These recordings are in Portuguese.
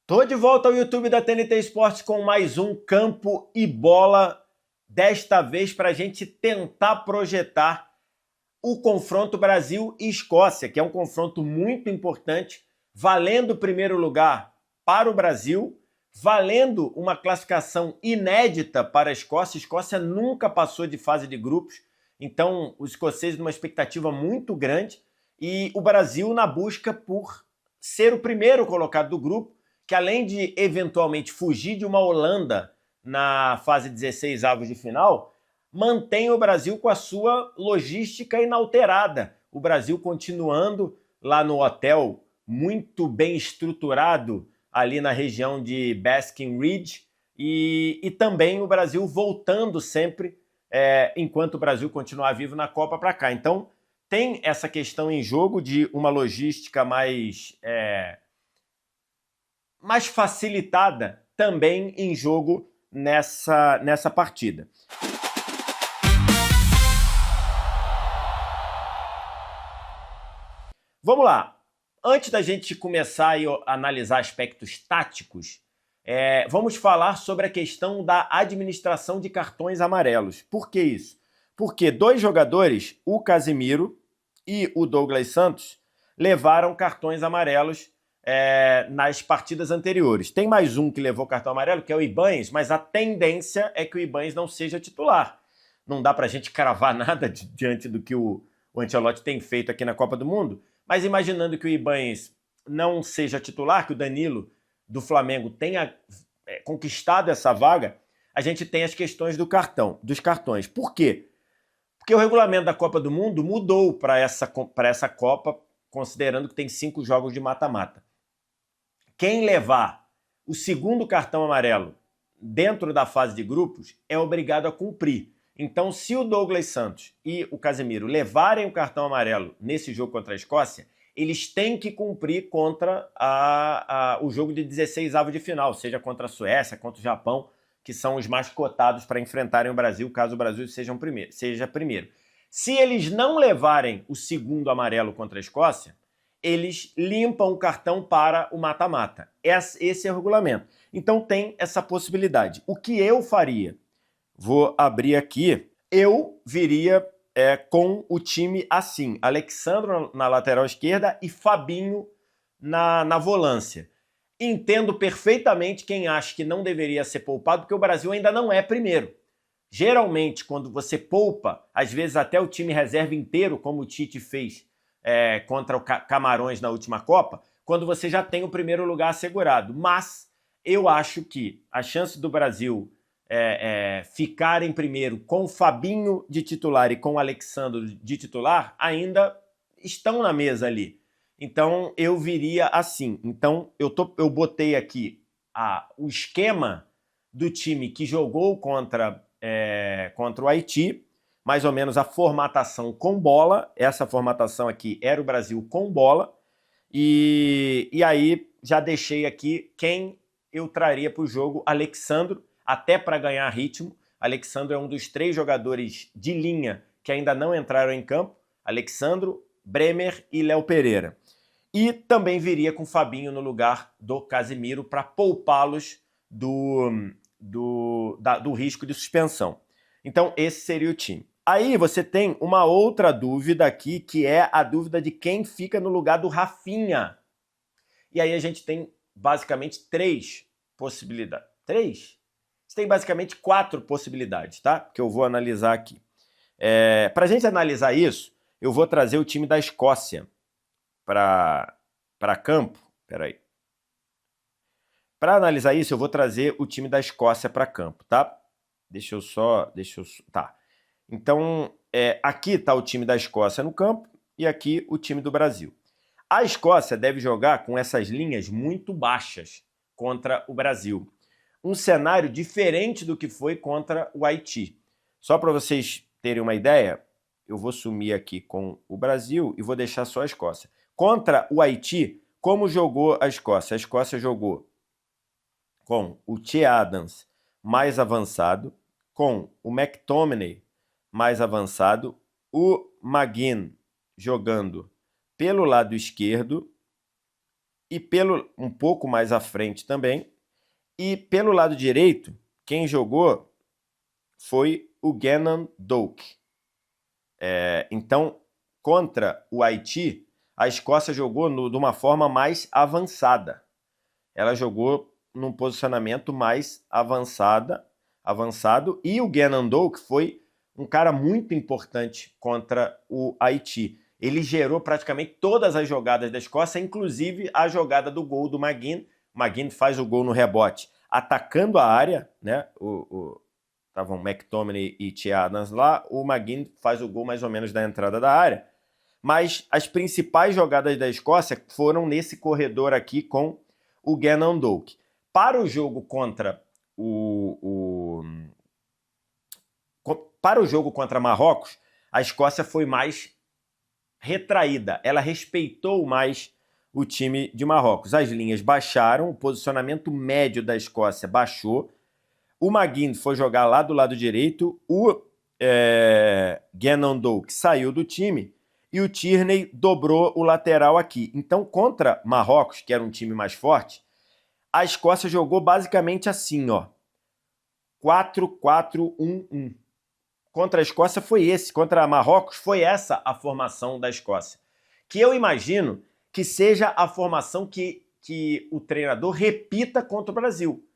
Tô de volta ao YouTube da TNT Esportes com mais um Campo e Bola, desta vez para a gente tentar projetar o confronto Brasil e Escócia, que é um confronto muito importante, valendo o primeiro lugar para o Brasil, valendo uma classificação inédita para a Escócia. A Escócia nunca passou de fase de grupos, então os escoceses numa expectativa muito grande e o Brasil na busca por ser o primeiro colocado do grupo, que além de eventualmente fugir de uma Holanda na fase 16 avos de final, mantém o Brasil com a sua logística inalterada. O Brasil continuando lá no hotel muito bem estruturado ali na região de Basking Ridge e também o Brasil voltando sempre enquanto o Brasil continuar vivo na Copa para cá. Então tem essa questão em jogo de uma logística mais facilitada também em jogo nessa partida. Vamos lá. Antes da gente começar a analisar aspectos táticos, vamos falar sobre a questão da administração de cartões amarelos. Por que isso? Porque dois jogadores, o Casemiro e o Douglas Santos, levaram cartões amarelos nas partidas anteriores. Tem mais um que levou cartão amarelo, que é o Ibañez, mas a tendência é que o Ibañez não seja titular. Não dá pra gente cravar nada diante do que o Ancelotti tem feito aqui na Copa do Mundo, mas imaginando que o Ibañez não seja titular, que o Danilo do Flamengo tenha conquistado essa vaga, a gente tem as questões dos cartões. Por quê? Porque o regulamento da Copa do Mundo mudou para essa Copa, considerando que tem 5 jogos de mata-mata. Quem levar o segundo cartão amarelo dentro da fase de grupos é obrigado a cumprir. Então, se o Douglas Santos e o Casemiro levarem o cartão amarelo nesse jogo contra a Escócia, eles têm que cumprir contra o jogo de 16 avos de final, seja contra a Suécia, contra o Japão, que são os mais cotados para enfrentarem o Brasil, caso o Brasil seja primeiro. Se eles não levarem o segundo amarelo contra a Escócia, eles limpam o cartão para o mata-mata. Esse é o regulamento. Então tem essa possibilidade. O que eu faria? Vou abrir aqui. Eu viria com o time assim. Alexandro na lateral esquerda e Fabinho na volância. Entendo perfeitamente quem acha que não deveria ser poupado, porque o Brasil ainda não é primeiro. Geralmente, quando você poupa, às vezes até o time reserva inteiro, como o Tite fez contra o Camarões na última Copa, quando você já tem o primeiro lugar assegurado. Mas eu acho que a chance do Brasil ficar em primeiro com o Fabinho de titular e com o Alexandro de titular ainda estão na mesa ali. Então eu viria assim. Então eu botei aqui o esquema do time que jogou contra o Haiti, mais ou menos a formatação com bola. Essa formatação aqui era o Brasil com bola. E aí já deixei aqui quem eu traria para o jogo: Alexandro, até para ganhar ritmo. Alexandro é um dos 3 jogadores de linha que ainda não entraram em campo. Alexandro, Bremer e Léo Pereira. E também viria com Fabinho no lugar do Casemiro para poupá-los do risco de suspensão. Então esse seria o time. Aí você tem uma outra dúvida aqui, que é a dúvida de quem fica no lugar do Rafinha. E aí a gente tem basicamente 3 possibilidades. 3? Você tem basicamente 4 possibilidades, tá? Que eu vou analisar aqui. Para a gente analisar isso, eu vou trazer o time da Escócia para campo. Peraí. Para analisar isso, eu vou trazer o time da Escócia para campo, tá? Tá. Então, aqui está o time da Escócia no campo e aqui o time do Brasil. A Escócia deve jogar com essas linhas muito baixas contra o Brasil. Um cenário diferente do que foi contra o Haiti. Só para vocês terem uma ideia, eu vou sumir aqui com o Brasil e vou deixar só a Escócia. Contra o Haiti, como jogou a Escócia? A Escócia jogou com o Che Adams mais avançado, com o McTominay mais avançado, o McGinn jogando pelo lado esquerdo e um pouco mais à frente também. E pelo lado direito, quem jogou foi o Gannon Doak. Então, contra o Haiti, a Escócia jogou de uma forma mais avançada. Ela jogou num posicionamento mais avançado, e o Gannon Doak foi um cara muito importante contra o Haiti. Ele gerou praticamente todas as jogadas da Escócia, inclusive a jogada do gol do McGinn. O McGinn faz o gol no rebote, atacando a área, né? Estavam McTominay e Che Adams lá, o McGinn faz o gol mais ou menos da entrada da área. Mas as principais jogadas da Escócia foram nesse corredor aqui com o Gannon Doak. Para o jogo contra Marrocos, a Escócia foi mais retraída. Ela respeitou mais o time de Marrocos. As linhas baixaram, o posicionamento médio da Escócia baixou. O McGinn foi jogar lá do lado direito, o Gannon Doak saiu do time e o Tierney dobrou o lateral aqui. Então, contra Marrocos, que era um time mais forte, a Escócia jogou basicamente assim, ó, 4-4-1-1. Contra a Escócia foi esse, contra Marrocos foi essa a formação da Escócia. Que eu imagino que seja a formação que o treinador repita contra o Brasil.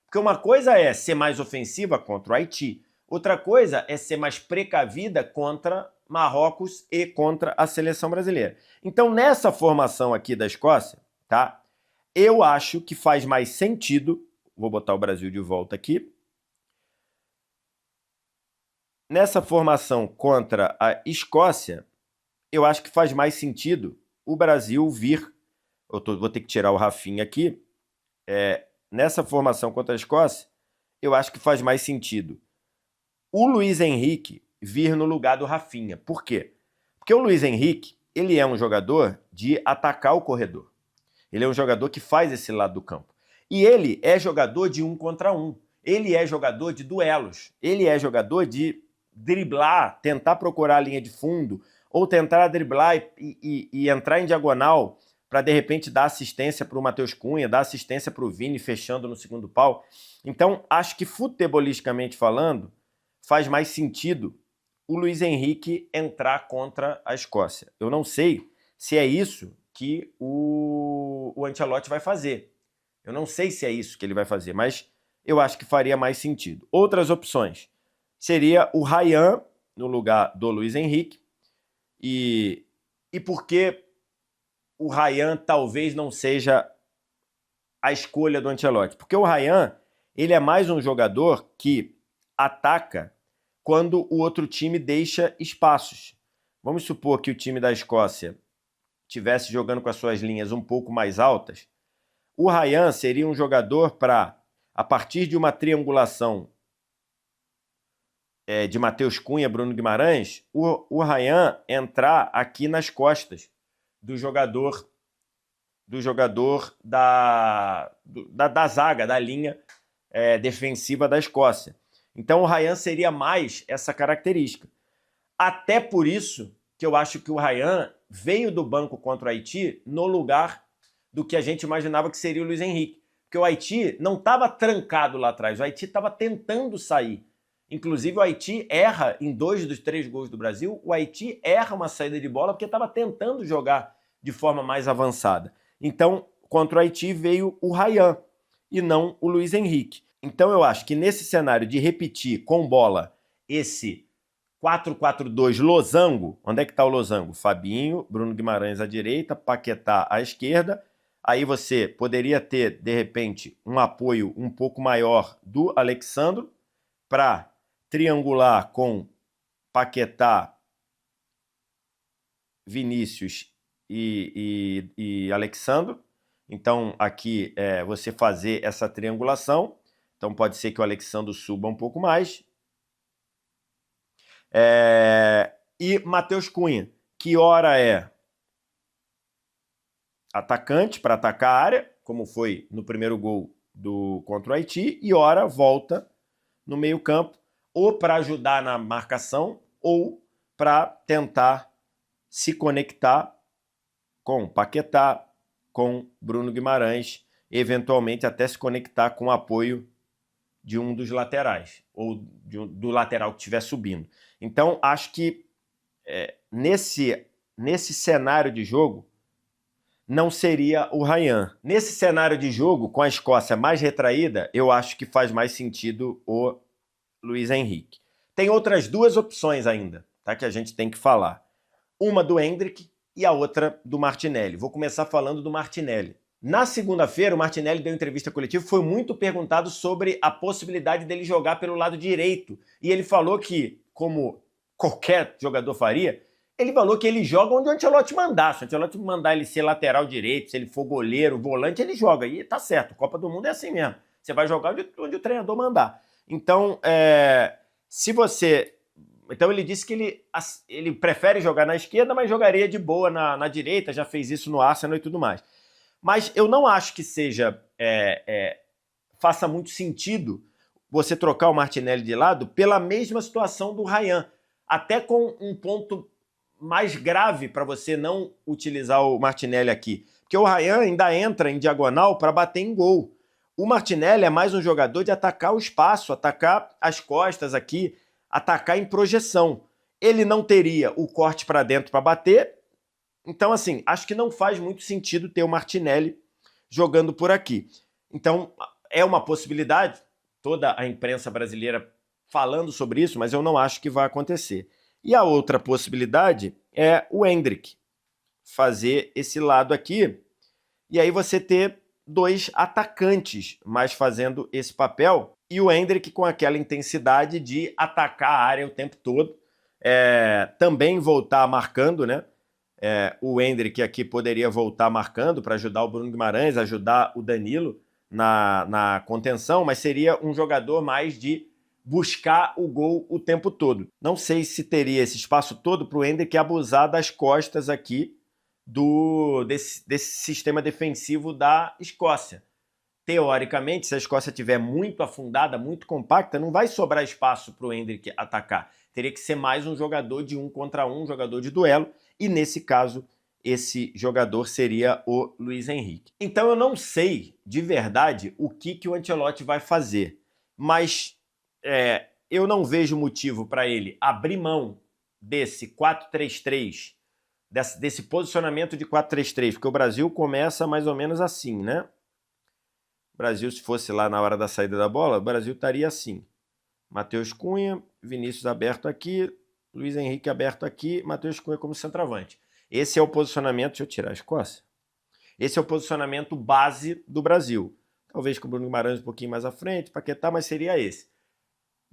Porque uma coisa é ser mais ofensiva contra o Haiti, outra coisa é ser mais precavida contra Marrocos e contra a seleção brasileira. Então, nessa formação aqui da Escócia, tá? Eu acho que faz mais sentido, vou botar o Brasil de volta aqui, nessa formação contra a Escócia, eu acho que faz mais sentido o Brasil vir, vou ter que tirar o Rafinha aqui, nessa formação contra a Escócia, eu acho que faz mais sentido o Luiz Henrique vir no lugar do Rafinha. Por quê? Porque o Luiz Henrique, ele é um jogador de atacar o corredor. Ele é um jogador que faz esse lado do campo. E ele é jogador de 1 contra 1. Ele é jogador de duelos. Ele é jogador de driblar, tentar procurar a linha de fundo, ou tentar driblar e entrar em diagonal para, de repente, dar assistência para o Matheus Cunha, dar assistência para o Vini, fechando no segundo pau. Então, acho que, futebolisticamente falando, faz mais sentido o Luiz Henrique entrar contra a Escócia. Eu não sei se é isso que o Ancelotti vai fazer. Eu não sei se é isso que ele vai fazer, mas eu acho que faria mais sentido. Outras opções seria o Ryan no lugar do Luiz Henrique. E por que o Ryan talvez não seja a escolha do Ancelotti? Porque o Ryan, ele é mais um jogador que ataca quando o outro time deixa espaços. Vamos supor que o time da Escócia estivesse jogando com as suas linhas um pouco mais altas. O Ryan seria um jogador para, a partir de uma triangulação de Matheus Cunha, Bruno Guimarães, o Ryan entrar aqui nas costas do jogador da zaga, da linha defensiva da Escócia. Então o Ryan seria mais essa característica. Até por isso que eu acho que o Ryan veio do banco contra o Haiti no lugar do que a gente imaginava que seria o Luiz Henrique. Porque o Haiti não estava trancado lá atrás, o Haiti estava tentando sair. Inclusive o Haiti erra em 2 dos 3 gols do Brasil, o Haiti erra uma saída de bola porque estava tentando jogar de forma mais avançada. Então, contra o Haiti veio o Ryan e não o Luiz Henrique. Então eu acho que nesse cenário de repetir com bola esse 4-4-2 losango, onde é que está o losango? Fabinho, Bruno Guimarães à direita, Paquetá à esquerda. Aí você poderia ter, de repente, um apoio um pouco maior do Alexandro para triangular com Paquetá, Vinícius e Alexandro. Então, aqui você fazer essa triangulação. Então, pode ser que o Alexandro suba um pouco mais. E Matheus Cunha, que ora é atacante para atacar a área, como foi no primeiro gol contra o Haiti, e ora volta no meio-campo, ou para ajudar na marcação, ou para tentar se conectar com Paquetá, com Bruno Guimarães, eventualmente até se conectar com o apoio de um dos laterais, ou do lateral que estiver subindo. Então, acho que nesse cenário de jogo, não seria o Ryan. Nesse cenário de jogo, com a Escócia mais retraída, eu acho que faz mais sentido o Luiz Henrique. Tem outras duas opções ainda, tá, que a gente tem que falar. Uma do Endrick e a outra do Martinelli. Vou começar falando do Martinelli. Na segunda-feira, o Martinelli deu entrevista coletiva, foi muito perguntado sobre a possibilidade dele jogar pelo lado direito. E ele falou que, como qualquer jogador faria, ele falou que ele joga onde o Ancelotti mandar. Se o Ancelotti mandar ele ser lateral direito, se ele for goleiro, volante, ele joga. E tá certo, Copa do Mundo é assim mesmo. Você vai jogar onde o treinador mandar. Então, se você... Então ele disse que ele prefere jogar na esquerda, mas jogaria de boa na direita, já fez isso no Arsenal e tudo mais. Mas eu não acho que faça muito sentido você trocar o Martinelli de lado pela mesma situação do Ryan. Até com um ponto mais grave para você não utilizar o Martinelli aqui. Porque o Ryan ainda entra em diagonal para bater em gol. O Martinelli é mais um jogador de atacar o espaço, atacar as costas aqui, atacar em projeção. Ele não teria o corte para dentro para bater. Então, assim, acho que não faz muito sentido ter o Martinelli jogando por aqui. Então, é uma possibilidade, toda a imprensa brasileira falando sobre isso, mas eu não acho que vai acontecer. E a outra possibilidade é o Endrick fazer esse lado aqui, e aí você ter dois atacantes mais fazendo esse papel, e o Endrick com aquela intensidade de atacar a área o tempo todo, também voltar marcando, né? O Endrick aqui poderia voltar marcando para ajudar o Bruno Guimarães, ajudar o Danilo na contenção, mas seria um jogador mais de buscar o gol o tempo todo. Não sei se teria esse espaço todo para o Endrick abusar das costas aqui desse sistema defensivo da Escócia. Teoricamente, se a Escócia estiver muito afundada, muito compacta, não vai sobrar espaço para o Endrick atacar. Teria que ser mais um jogador de 1 contra 1, um jogador de duelo, e nesse caso, esse jogador seria o Luiz Henrique. Então eu não sei, de verdade, o que o Ancelotti vai fazer, mas eu não vejo motivo para ele abrir mão desse 4-3-3, desse posicionamento de 4-3-3, porque o Brasil começa mais ou menos assim, né? O Brasil, se fosse lá na hora da saída da bola, o Brasil estaria assim. Matheus Cunha, Vinícius aberto aqui, Luiz Henrique aberto aqui, Matheus Cunha como centroavante. Esse é o posicionamento... Deixa eu tirar a Escócia. Esse é o posicionamento base do Brasil. Talvez com o Bruno Guimarães um pouquinho mais à frente, Paquetá, mas seria esse.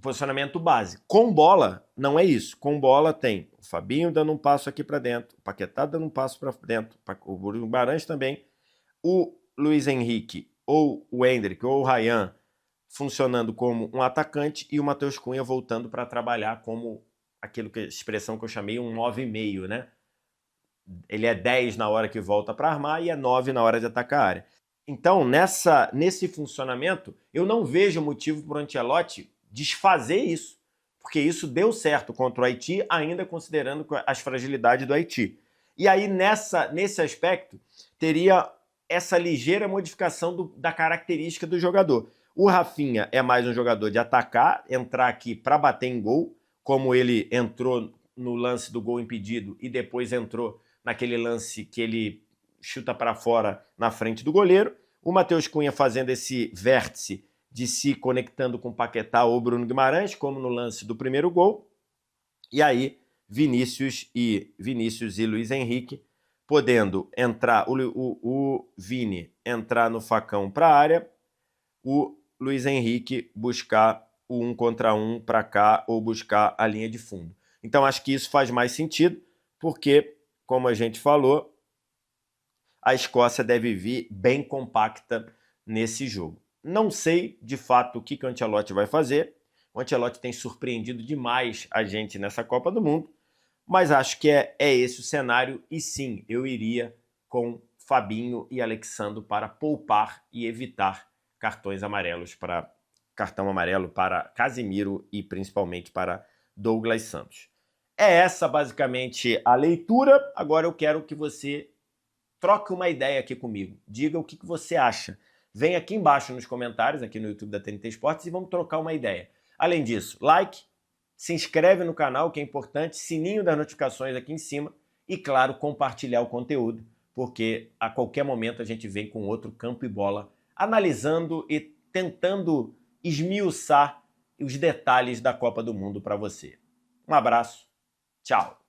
Posicionamento base. Com bola, não é isso. Com bola tem o Fabinho dando um passo aqui para dentro, o Paquetá dando um passo para dentro, o Bruno Guimarães também, o Luiz Henrique ou o Endrick ou o Ryan funcionando como um atacante e o Matheus Cunha voltando para trabalhar como expressão que eu chamei um 9,5, né? Ele é 10 na hora que volta para armar e é 9 na hora de atacar a área. Então, nesse funcionamento, eu não vejo motivo para o Ancelotti desfazer isso, porque isso deu certo contra o Haiti, ainda considerando as fragilidades do Haiti. E aí, nesse aspecto, teria essa ligeira modificação da característica do jogador. O Rafinha é mais um jogador de atacar, entrar aqui para bater em gol, como ele entrou no lance do gol impedido e depois entrou naquele lance que ele chuta para fora na frente do goleiro. O Matheus Cunha fazendo esse vértice de se conectando com Paquetá ou Bruno Guimarães, como no lance do primeiro gol. E aí, Vinícius e Luiz Henrique podendo entrar, o Vini entrar no facão para a área, o Luiz Henrique buscar o 1 contra 1 para cá ou buscar a linha de fundo. Então, acho que isso faz mais sentido, porque, como a gente falou, a Escócia deve vir bem compacta nesse jogo. Não sei, de fato, o que o Ancelotti vai fazer. O Ancelotti tem surpreendido demais a gente nessa Copa do Mundo, mas acho que é esse o cenário e sim, eu iria com Fabinho e Alexandro para poupar e evitar cartão amarelo para Casemiro e principalmente para Douglas Santos. É essa basicamente a leitura. Agora eu quero que você troque uma ideia aqui comigo. Diga o que você acha. Vem aqui embaixo nos comentários, aqui no YouTube da TNT Esportes, e vamos trocar uma ideia. Além disso, like, se inscreve no canal, que é importante, sininho das notificações aqui em cima e, claro, compartilhar o conteúdo, porque a qualquer momento a gente vem com outro Campo e Bola, analisando e tentando esmiuçar os detalhes da Copa do Mundo para você. Um abraço, tchau!